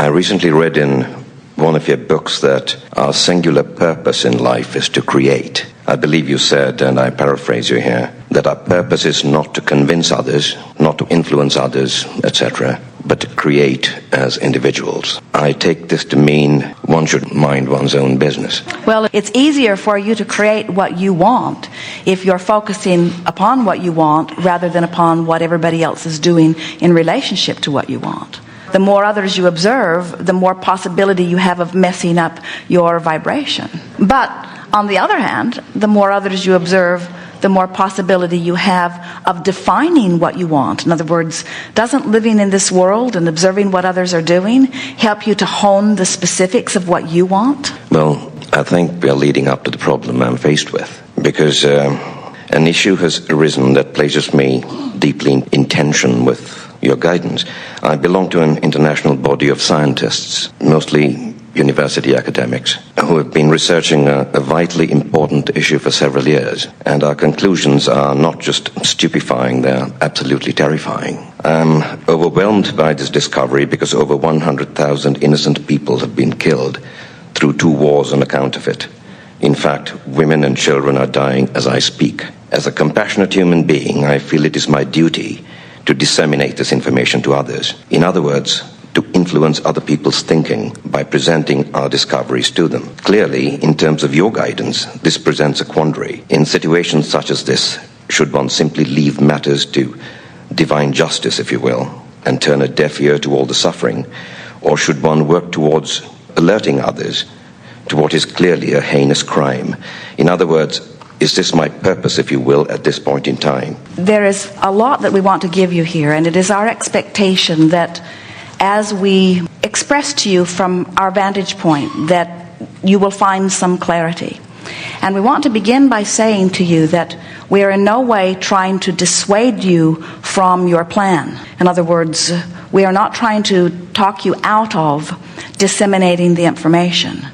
I recently read in one of your books that our singular purpose in life is to create. I believe you said, and I paraphrase you here, that our purpose is not to convince others, not to influence others, etc., but to create as individuals. I take this to mean one should mind one's own business. Well, it's easier for you to create what you want if you're focusing upon what you want rather than upon what everybody else is doing in relationship to what you want. The more others you observe, the more possibility you have of messing up your vibration. But on the other hand, the more others you observe, the more possibility you have of defining what you want. In other words, doesn't living in this world and observing what others are doing help you to hone the specifics of what you want? Well, I think we are leading up to the problem I'm faced with, because an issue has arisen that places me deeply in tension with your guidance. I belong to an international body of scientists, mostly university academics, who have been researching a vitally important issue for several years. And our conclusions are not just stupefying, they're absolutely terrifying. I'm overwhelmed by this discovery because over 100,000 innocent people have been killed through 2 wars on account of it. In fact, women and children are dying as I speak. As a compassionate human being, I feel it is my duty to disseminate this information to others. In other words, to influence other people's thinking by presenting our discoveries to them. Clearly, in terms of your guidance, this presents a quandary. In situations such as this, should one simply leave matters to divine justice, if you will, and turn a deaf ear to all the suffering, or should one work towards alerting others to what is clearly a heinous crime? In other words, is this my purpose, if you will, at this point in time? There is a lot that we want to give you here, and it is our expectation that as we express to you from our vantage point, that you will find some clarity. And we want to begin by saying to you that we are in no way trying to dissuade you from your plan. In other words, we are not trying to talk you out of disseminating the information.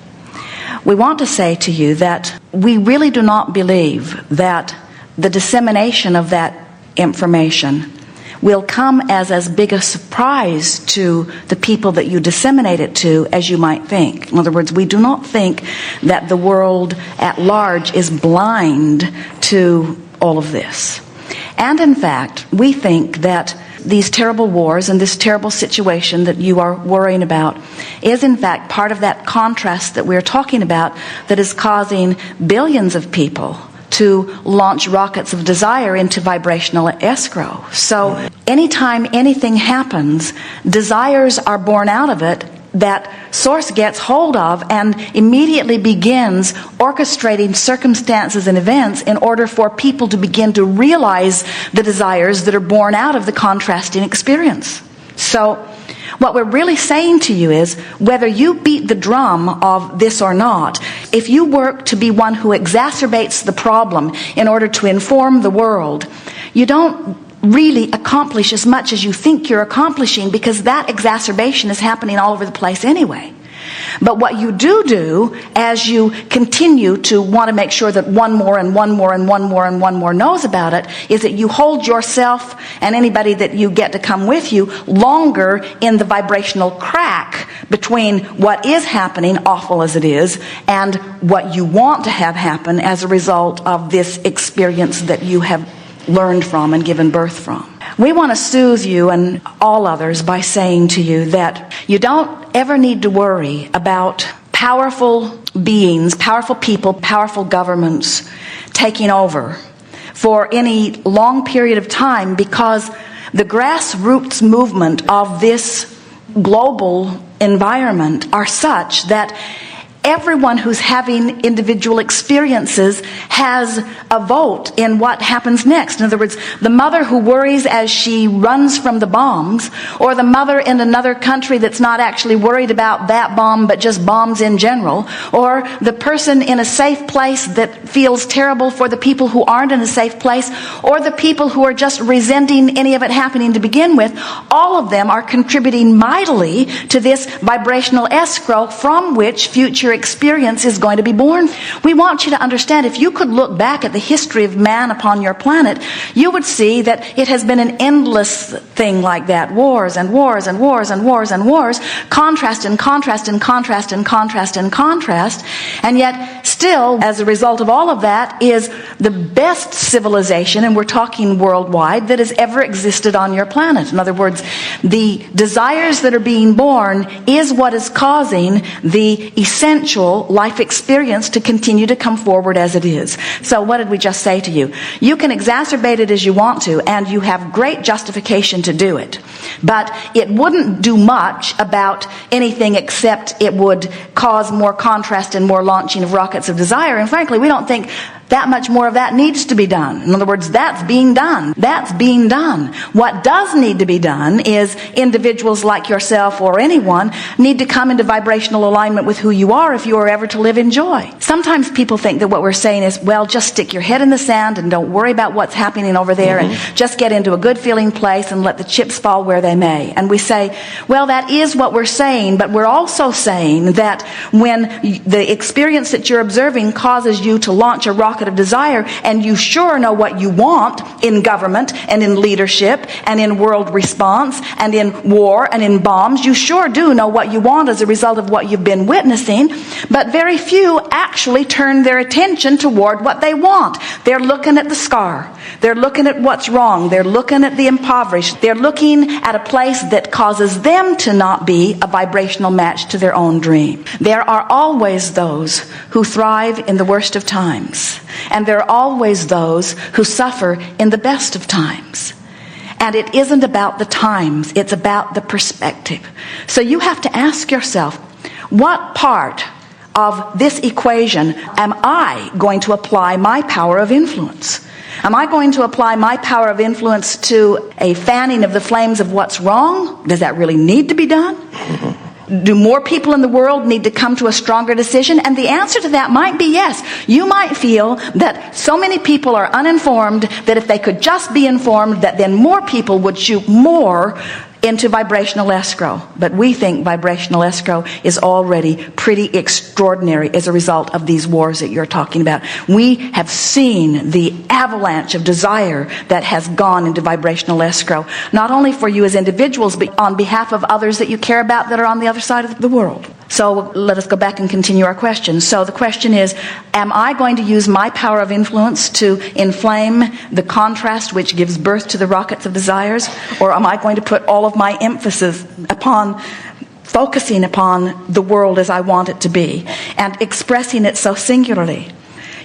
We want to say to you that we really do not believe that the dissemination of that information will come as big a surprise to the people that you disseminate it to as you might think. In other words, we do not think that the world at large is blind to all of this. And in fact, we think that these terrible wars and this terrible situation that you are worrying about is in fact part of that contrast that we're talking about that is causing billions of people to launch rockets of desire into vibrational escrow. So anytime anything happens, desires are born out of it that source gets hold of and immediately begins orchestrating circumstances and events in order for people to begin to realize the desires that are born out of the contrasting experience. So what we're really saying to you is, whether you beat the drum of this or not, if you work to be one who exacerbates the problem in order to inform the world, you don't really accomplish as much as you think you're accomplishing, because that exacerbation is happening all over the place anyway. But what you do as you continue to want to make sure that one more and one more and one more and one more knows about it, is that you hold yourself and anybody that you get to come with you longer in the vibrational crack between what is happening, awful as it is, and what you want to have happen as a result of this experience that you have learned from and given birth from. We want to soothe you and all others by saying to you that you don't ever need to worry about powerful beings, powerful people, powerful governments taking over for any long period of time, because the grassroots movement of this global environment are such that everyone who's having individual experiences has a vote in what happens next. In other words, the mother who worries as she runs from the bombs, or the mother in another country that's not actually worried about that bomb but just bombs in general, or the person in a safe place that feels terrible for the people who aren't in a safe place, or the people who are just resenting any of it happening to begin with, all of them are contributing mightily to this vibrational escrow from which future future experience is going to be born. We want you to understand, if you could look back at the history of man upon your planet, you would see that it has been an endless thing like that. Wars and wars and wars and wars and wars. Contrast and contrast and contrast and contrast and contrast. And yet, still, as a result of all of that, is the best civilization, and we're talking worldwide, that has ever existed on your planet. In other words, the desires that are being born is what is causing the essential life experience to continue to come forward as it is. So what did we just say to you? You can exacerbate it as you want to, and you have great justification to do it. But it wouldn't do much about anything except it would cause more contrast and more launching of rockets of desire. And frankly, we don't think that much more of that needs to be done. In other words, that's being done. That's being done. What does need to be done is individuals like yourself or anyone need to come into vibrational alignment with who you are if you are ever to live in joy. Sometimes people think that what we're saying is, well, just stick your head in the sand and don't worry about what's happening over there and just get into a good feeling place and let the chips fall where they may. And we say, well, that is what we're saying, but we're also saying that when the experience that you're observing causes you to launch a rocket of desire, and you sure know what you want in government and in leadership and in world response and in war and in bombs, you sure do know what you want as a result of what you've been witnessing, but very few actually turn their attention toward what they want. They're looking at the scar. They're looking at what's wrong. They're looking at the impoverished. They're looking at a place that causes them to not be a vibrational match to their own dream. There are always those who thrive in the worst of times. And there are always those who suffer in the best of times. And it isn't about the times, it's about the perspective. So you have to ask yourself, what part of this equation am I going to apply my power of influence? Am I going to apply my power of influence to a fanning of the flames of what's wrong? Does that really need to be done? Do more people in the world need to come to a stronger decision? And the answer to that might be yes. You might feel that so many people are uninformed that if they could just be informed, that then more people would shoot more into vibrational escrow. But we think vibrational escrow is already pretty extraordinary as a result of these wars that you're talking about. We have seen the avalanche of desire that has gone into vibrational escrow, not only for you as individuals, but on behalf of others that you care about that are on the other side of the world. So let us go back and continue our question. So the question is, am I going to use my power of influence to inflame the contrast which gives birth to the rockets of desires? Or am I going to put all of my emphasis upon focusing upon the world as I want it to be and expressing it so singularly?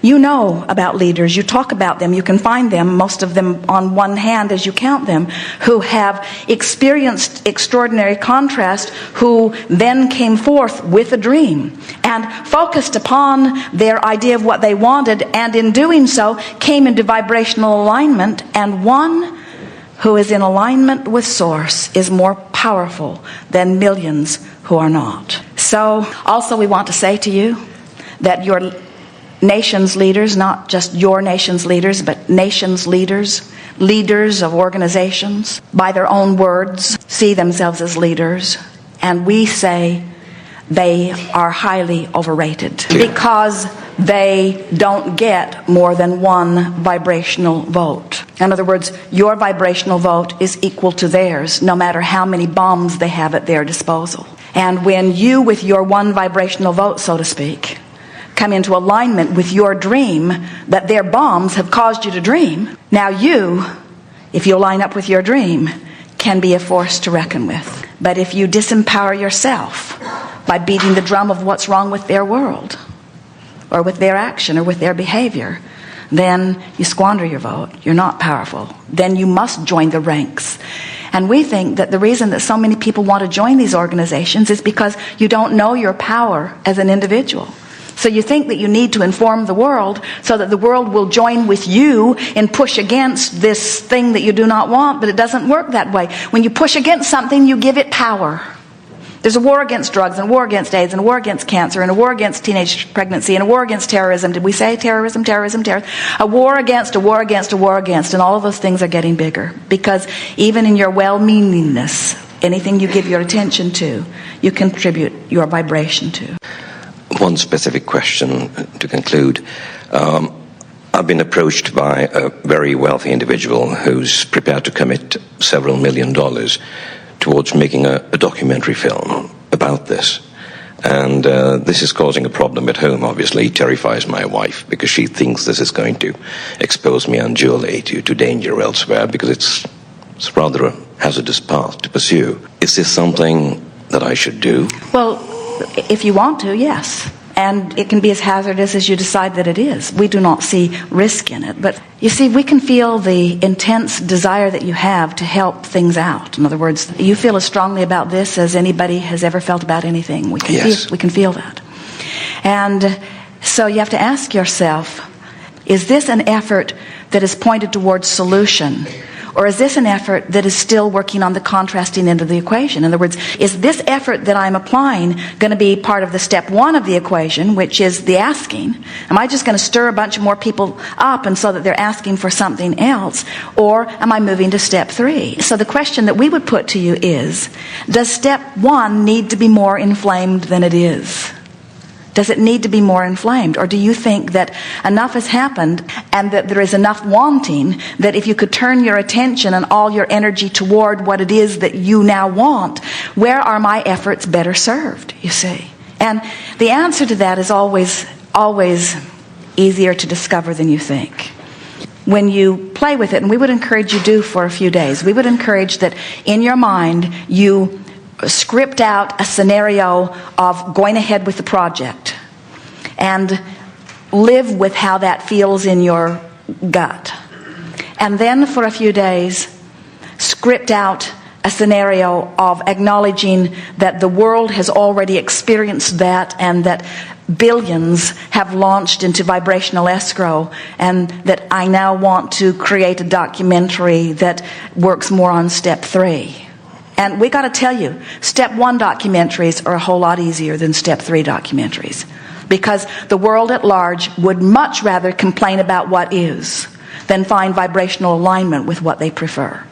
You know about leaders, you talk about them, you can find them, most of them on one hand as you count them, who have experienced extraordinary contrast, who then came forth with a dream and focused upon their idea of what they wanted, and in doing so came into vibrational alignment, and one who is in alignment with Source is more powerful than millions who are not. So also we want to say to you that your nation's leaders, not just your nation's leaders, but nation's leaders, leaders of organizations, by their own words, see themselves as leaders. And we say they are highly overrated because they don't get more than one vibrational vote. In other words, your vibrational vote is equal to theirs, no matter how many bombs they have at their disposal. And when you, with your one vibrational vote, so to speak, come into alignment with your dream that their bombs have caused you to dream, now you, if you line up with your dream, can be a force to reckon with. But if you disempower yourself by beating the drum of what's wrong with their world, or with their action, or with their behavior, then you squander your vote. You're not powerful. Then you must join the ranks. And we think that the reason that so many people want to join these organizations is because you don't know your power as an individual. So you think that you need to inform the world so that the world will join with you and push against this thing that you do not want, but it doesn't work that way. When you push against something, you give it power. There's a war against drugs, and a war against AIDS, and a war against cancer, and a war against teenage pregnancy, and a war against terrorism. Did we say terrorism? A war against, a war against, a war against, and all of those things are getting bigger. Because even in your well-meaningness, anything you give your attention to, you contribute your vibration to. one specific question to conclude. I've been approached by a very wealthy individual who's prepared to commit several $1 million towards making a documentary film about this. And this is causing a problem at home, obviously. It terrifies my wife because she thinks this is going to expose me unduly to danger elsewhere, because it's rather a hazardous path to pursue. Is this something that I should do? Well, if you want to, yes. And it can be as hazardous as you decide that it is. We do not see risk in it. But you see, we can feel the intense desire that you have to help things out. In other words, you feel as strongly about this as anybody has ever felt about anything. We can feel that. And so you have to ask yourself, is this an effort that is pointed towards solution? Or is this an effort that is still working on the contrasting end of the equation? In other words, is this effort that I'm applying going to be part of the step one of the equation, which is the asking? Am I just going to stir a bunch of more people up and so that they're asking for something else? Or am I moving to step three? So the question that we would put to you is, does step one need to be more inflamed than it is? Does it need to be more inflamed? Or do you think that enough has happened and that there is enough wanting that if you could turn your attention and all your energy toward what it is that you now want, where are my efforts better served, you see? And the answer to that is always easier to discover than you think. When you play with it, and we would encourage you do for a few days, we would encourage that in your mind you script out a scenario of going ahead with the project and live with how that feels in your gut. And then for a few days, script out a scenario of acknowledging that the world has already experienced that and that billions have launched into vibrational escrow, and that I now want to create a documentary that works more on step three. And we got to tell you, step one documentaries are a whole lot easier than step three documentaries, because the world at large would much rather complain about what is than find vibrational alignment with what they prefer.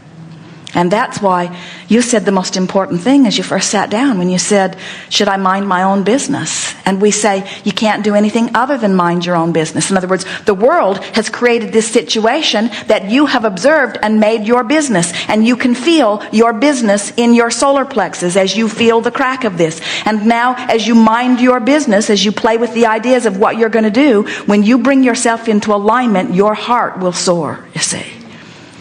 And that's why you said the most important thing as you first sat down, when you said, should I mind my own business? And we say, you can't do anything other than mind your own business. In other words, the world has created this situation that you have observed and made your business. And you can feel your business in your solar plexus as you feel the crack of this. And now as you mind your business, as you play with the ideas of what you're going to do, when you bring yourself into alignment, your heart will soar, you see.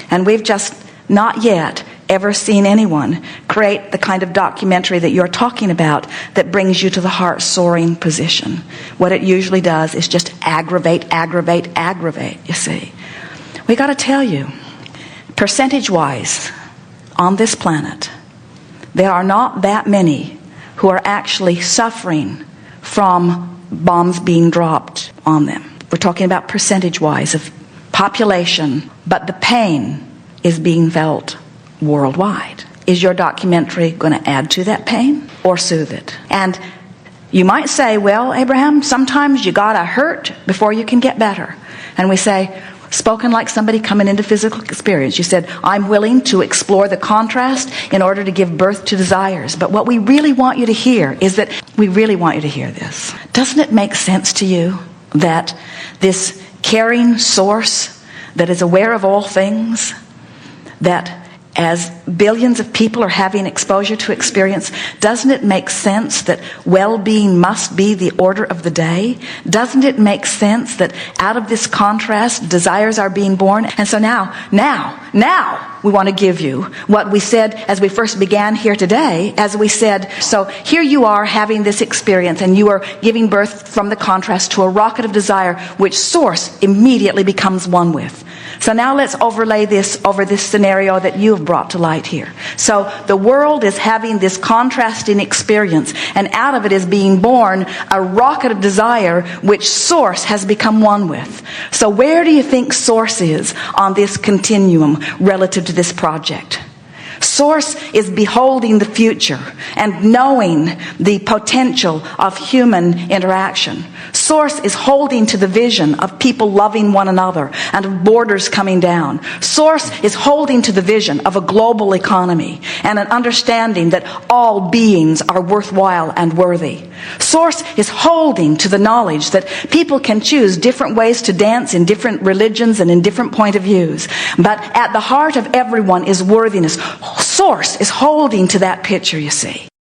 And we've just not yet ever seen anyone create the kind of documentary that you're talking about that brings you to the heart soaring position. What it usually does is just aggravate, you see. We got to tell you, percentage-wise, on this planet, there are not that many who are actually suffering from bombs being dropped on them. We're talking about percentage-wise of population, but the pain is being felt worldwide. Is your documentary going to add to that pain or soothe it? And you might say, well, Abraham, sometimes you got to hurt before you can get better. And we say, spoken like somebody coming into physical experience. You said, I'm willing to explore the contrast in order to give birth to desires. But what we really want you to hear is that we really want you to hear this. Doesn't it make sense to you that this caring source that is aware of all things, that as billions of people are having exposure to experience, doesn't it make sense that well-being must be the order of the day? Doesn't it make sense that out of this contrast, desires are being born? And so now, we want to give you what we said as we first began here today, as we said, so here you are having this experience and you are giving birth from the contrast to a rocket of desire which source immediately becomes one with. So now let's overlay this over this scenario that you have brought to light here. So the world is having this contrasting experience, and out of it is being born a rocket of desire which source has become one with. So where do you think source is on this continuum relative to this project? Source is beholding the future and knowing the potential of human interaction. Source is holding to the vision of people loving one another and of borders coming down. Source is holding to the vision of a global economy and an understanding that all beings are worthwhile and worthy. Source is holding to the knowledge that people can choose different ways to dance in different religions and in different point of views. But at the heart of everyone is worthiness. Source is holding to that picture, you see.